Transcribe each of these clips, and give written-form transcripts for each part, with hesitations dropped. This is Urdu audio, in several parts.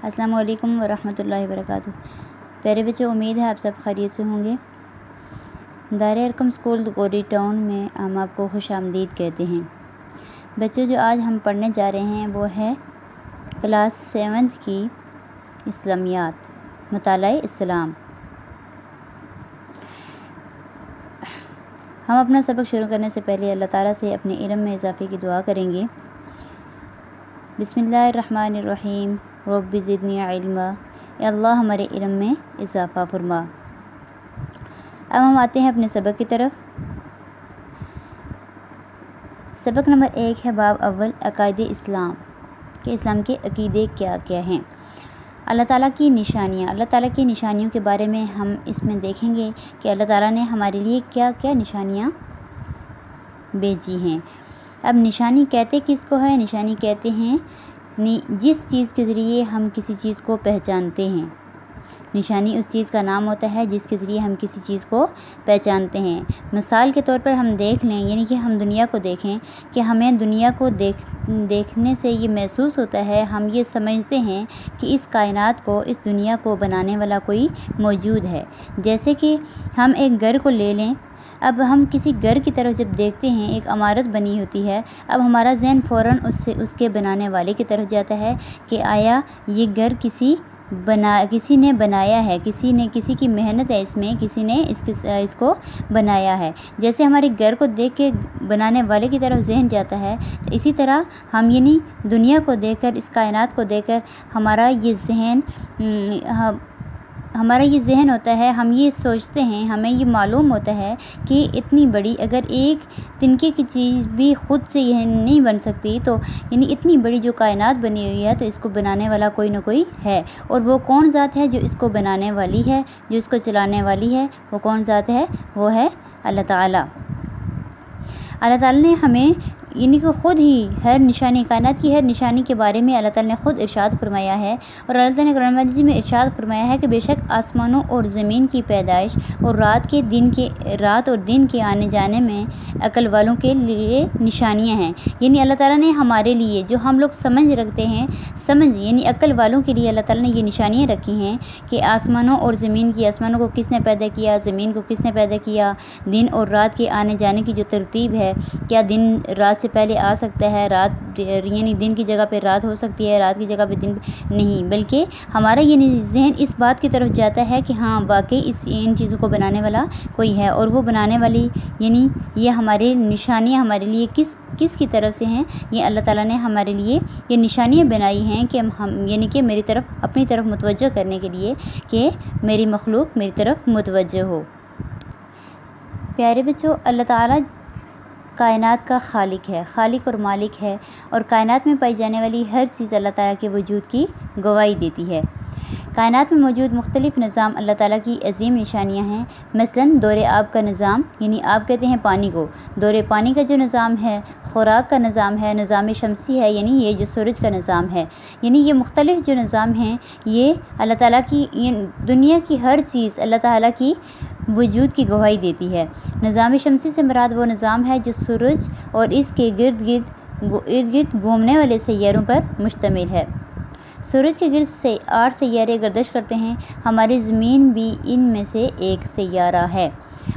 السلام علیکم ورحمۃ اللہ وبرکاتہ۔ پیارے بچوں، امید ہے آپ سب خیریت سے ہوں گے۔ دائرہ ارقم اسکول کوری ٹاؤن میں ہم آپ کو خوش آمدید کہتے ہیں۔ بچوں، جو آج ہم پڑھنے جا رہے ہیں وہ ہے کلاس 7 کی اسلامیات، مطالعہ اسلام۔ ہم اپنا سبق شروع کرنے سے پہلے اللہ تعالیٰ سے اپنے علم میں اضافے کی دعا کریں گے۔ بسم اللہ الرحمن الرحیم، رب زدنی علما، اے اللہ ہمارے علم میں اضافہ فرما۔ اب ہم آتے ہیں اپنے سبق کی طرف۔ سبق نمبر 1 ہے باب اول، عقائد اسلام، کہ اسلام کے عقیدے کیا کیا ہیں۔ اللہ تعالیٰ کی نشانیاں، اللہ تعالیٰ کی نشانیوں کے بارے میں ہم اس میں دیکھیں گے کہ اللہ تعالیٰ نے ہمارے لیے کیا کیا نشانیاں بھیجی ہیں۔ اب نشانی کہتے کس کو ہے؟ نشانی کہتے ہیں جس چیز کے ذریعے ہم کسی چیز کو پہچانتے ہیں۔ نشانی اس چیز کا نام ہوتا ہے جس کے ذریعے ہم کسی چیز کو پہچانتے ہیں۔ مثال کے طور پر ہم دیکھ لیں، یعنی کہ ہم دنیا کو دیکھیں کہ ہمیں دنیا کو دیکھنے سے یہ محسوس ہوتا ہے، ہم یہ سمجھتے ہیں کہ اس کائنات کو، اس دنیا کو بنانے والا کوئی موجود ہے۔ جیسے کہ ہم ایک گھر کو لے لیں، اب ہم کسی گھر کی طرف جب دیکھتے ہیں، ایک عمارت بنی ہوتی ہے، اب ہمارا ذہن فوراً اس کے بنانے والے کی طرف جاتا ہے کہ آیا یہ گھر کسی نے بنایا ہے، کسی کی محنت ہے، اس میں کسی نے اس کو بنایا ہے۔ جیسے ہمارے گھر کو دیکھ کے بنانے والے کی طرف ذہن جاتا ہے، تو اسی طرح ہم یعنی دنیا کو دیکھ کر، اس کائنات کو دیکھ کر ہمارا یہ ذہن ہوتا ہے، ہم یہ سوچتے ہیں، ہمیں یہ معلوم ہوتا ہے کہ اتنی بڑی، اگر ایک تنکے کی چیز بھی خود سے یہ نہیں بن سکتی، تو یعنی اتنی بڑی جو کائنات بنی ہوئی ہے تو اس کو بنانے والا کوئی نہ کوئی ہے۔ اور وہ کون ذات ہے جو اس کو بنانے والی ہے، جو اس کو چلانے والی ہے؟ وہ کون ذات ہے؟ وہ ہے اللہ تعالیٰ۔ اللہ تعالیٰ نے ہمیں یعنی کہ خود ہی ہر نشانی، کائنات کی ہر نشانی کے بارے میں اللہ تعالیٰ نے خود ارشاد فرمایا ہے، اور اللہ تعالیٰ نے قرآن مجید میں ارشاد فرمایا ہے کہ بے شک آسمانوں اور زمین کی پیدائش اور رات اور دن کے آنے جانے میں عقل والوں کے لیے نشانیاں ہیں۔ یعنی اللہ تعالیٰ نے ہمارے لیے، جو ہم لوگ سمجھ رکھتے ہیں، یعنی عقل والوں کے لیے اللہ تعالیٰ نے یہ نشانیاں رکھی ہیں کہ آسمانوں اور زمین کی، آسمانوں کو کس نے پیدا کیا، زمین کو کس نے پیدا کیا، دن اور رات کے آنے جانے کی جو ترتیب ہے، کیا دن رات سے پہلے آ سکتا ہے، رات یعنی دن کی جگہ پہ رات ہو سکتی ہے، رات کی جگہ پہ دن نہیں، بلکہ ہمارا یہ ذہن اس بات کی طرف جاتا ہے کہ ہاں واقعی ان چیزوں کو بنانے والا کوئی ہے، اور وہ بنانے والی یعنی یہ ہمارے نشانیاں ہمارے لیے کس کی طرف سے ہیں؟ یہ اللہ تعالیٰ نے ہمارے لیے یہ نشانیاں بنائی ہیں کہ ہم یعنی کہ اپنی طرف متوجہ کرنے کے لیے کہ میری مخلوق میری طرف متوجہ ہو۔ پیارے بچوں، اللہ تعالیٰ کائنات کا خالق ہے، خالق اور مالک ہے، اور کائنات میں پائی جانے والی ہر چیز اللہ تعالیٰ کے وجود کی گواہی دیتی ہے۔ کائنات میں موجود مختلف نظام اللہ تعالیٰ کی عظیم نشانیاں ہیں۔ مثلاً دور آب کا نظام، یعنی آب کہتے ہیں پانی کو، دور پانی کا جو نظام ہے، خوراک کا نظام ہے، نظام شمسی ہے، یعنی یہ جو سورج کا نظام ہے، یعنی یہ مختلف جو نظام ہیں، یہ اللہ تعالیٰ کی دنیا کی ہر چیز اللہ تعالیٰ کی وجود کی گواہی دیتی ہے۔ نظام شمسی سے مراد وہ نظام ہے جو سورج اور اس کے ارد گرد گھومنے والے سیاروں پر مشتمل ہے۔ سورج کے گرد سے 8 سیارے گردش کرتے ہیں، ہماری زمین بھی ان میں سے ایک سیارہ ہے۔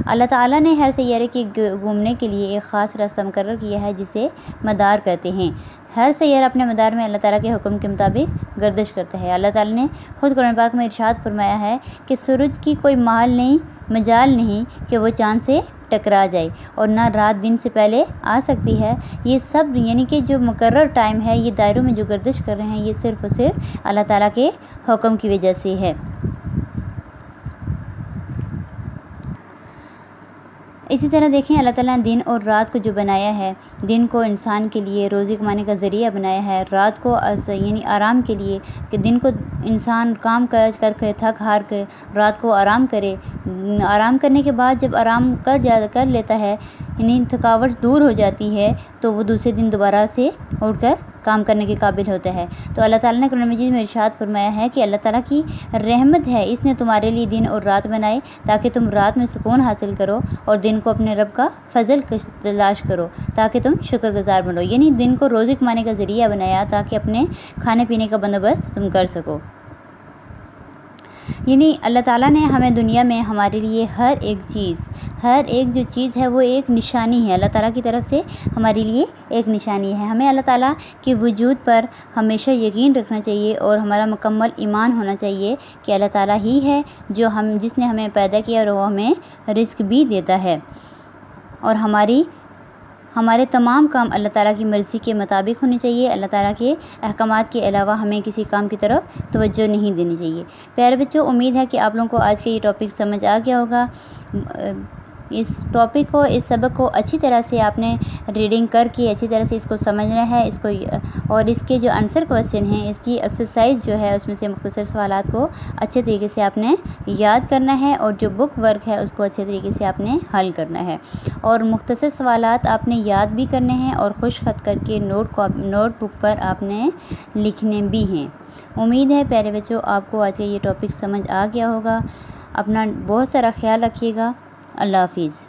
اللہ تعالیٰ نے ہر سیارے کے گھومنے کے لیے ایک خاص راستہ مقرر کیا ہے جسے مدار کہتے ہیں۔ ہر سیارہ اپنے مدار میں اللہ تعالیٰ کے حکم کے مطابق گردش کرتا ہے۔ اللہ تعالیٰ نے خود قرآن پاک میں ارشاد فرمایا ہے کہ سورج کی کوئی مجال نہیں کہ وہ چاند سے ٹکرا جائے، اور نہ رات دن سے پہلے آ سکتی ہے۔ یہ سب یعنی کہ جو مقرر ٹائم ہے، یہ دائروں میں جو گردش کر رہے ہیں، یہ صرف اور صرف اللہ تعالیٰ کے حکم کی وجہ سے ہے۔ اسی طرح دیکھیں، اللہ تعالیٰ نے دن اور رات کو جو بنایا ہے، دن کو انسان کے لیے روزی کمانے کا ذریعہ بنایا ہے، رات کو یعنی آرام کے لیے، کہ دن کو انسان کام کاج کر کے تھک ہار کے رات کو آرام کرے، آرام کرنے کے بعد جب آرام کر لیتا ہے، یعنی تھکاوٹ دور ہو جاتی ہے، تو وہ دوسرے دن دوبارہ سے اٹھ کر کام کرنے کے قابل ہوتا ہے۔ تو اللہ تعالیٰ نے قرآن مجید میں ارشاد فرمایا ہے کہ اللہ تعالیٰ کی رحمت ہے، اس نے تمہارے لیے دن اور رات بنائے تاکہ تم رات میں سکون حاصل کرو، اور دن کو اپنے رب کا فضل تلاش کرو تاکہ تم شکر گزار بنو۔ یعنی دن کو روزی کمانے کا ذریعہ بنایا تاکہ اپنے کھانے پینے کا بندوبست تم کر سکو۔ یعنی اللہ تعالیٰ نے ہمیں دنیا میں ہمارے لیے ہر ایک جو چیز ہے وہ ایک نشانی ہے، اللہ تعالیٰ کی طرف سے ہمارے لیے ایک نشانی ہے۔ ہمیں اللہ تعالیٰ کے وجود پر ہمیشہ یقین رکھنا چاہیے اور ہمارا مکمل ایمان ہونا چاہیے کہ اللہ تعالیٰ ہی ہے جس نے ہمیں پیدا کیا اور وہ ہمیں رزق بھی دیتا ہے، اور ہمارے تمام کام اللہ تعالیٰ کی مرضی کے مطابق ہونے چاہیے۔ اللہ تعالیٰ کے احکامات کے علاوہ ہمیں کسی کام کی طرف توجہ نہیں دینی چاہیے۔ پیارے بچوں، امید ہے کہ آپ لوگوں کو آج کا یہ ٹاپک سمجھ آ گیا ہوگا۔ اس ٹاپک کو، اس سبق کو اچھی طرح سے آپ نے ریڈنگ کر کے اچھی طرح سے اس کو سمجھنا ہے، اور اس کے جو آنسر کوسچن ہیں، اس کی ایکسرسائز جو ہے، اس میں سے مختصر سوالات کو اچھے طریقے سے آپ نے یاد کرنا ہے، اور جو بک ورک ہے اس کو اچھے طریقے سے آپ نے حل کرنا ہے، اور مختصر سوالات آپ نے یاد بھی کرنے ہیں اور خوش خط کر کے نوٹ بک پر آپ نے لکھنے بھی ہیں۔ امید ہے پیارے بچوں آپ کو آج کا یہ ٹاپک سمجھ آ گیا ہوگا۔ اپنا بہت سارا خیال رکھیے گا۔ اللہ حافظ۔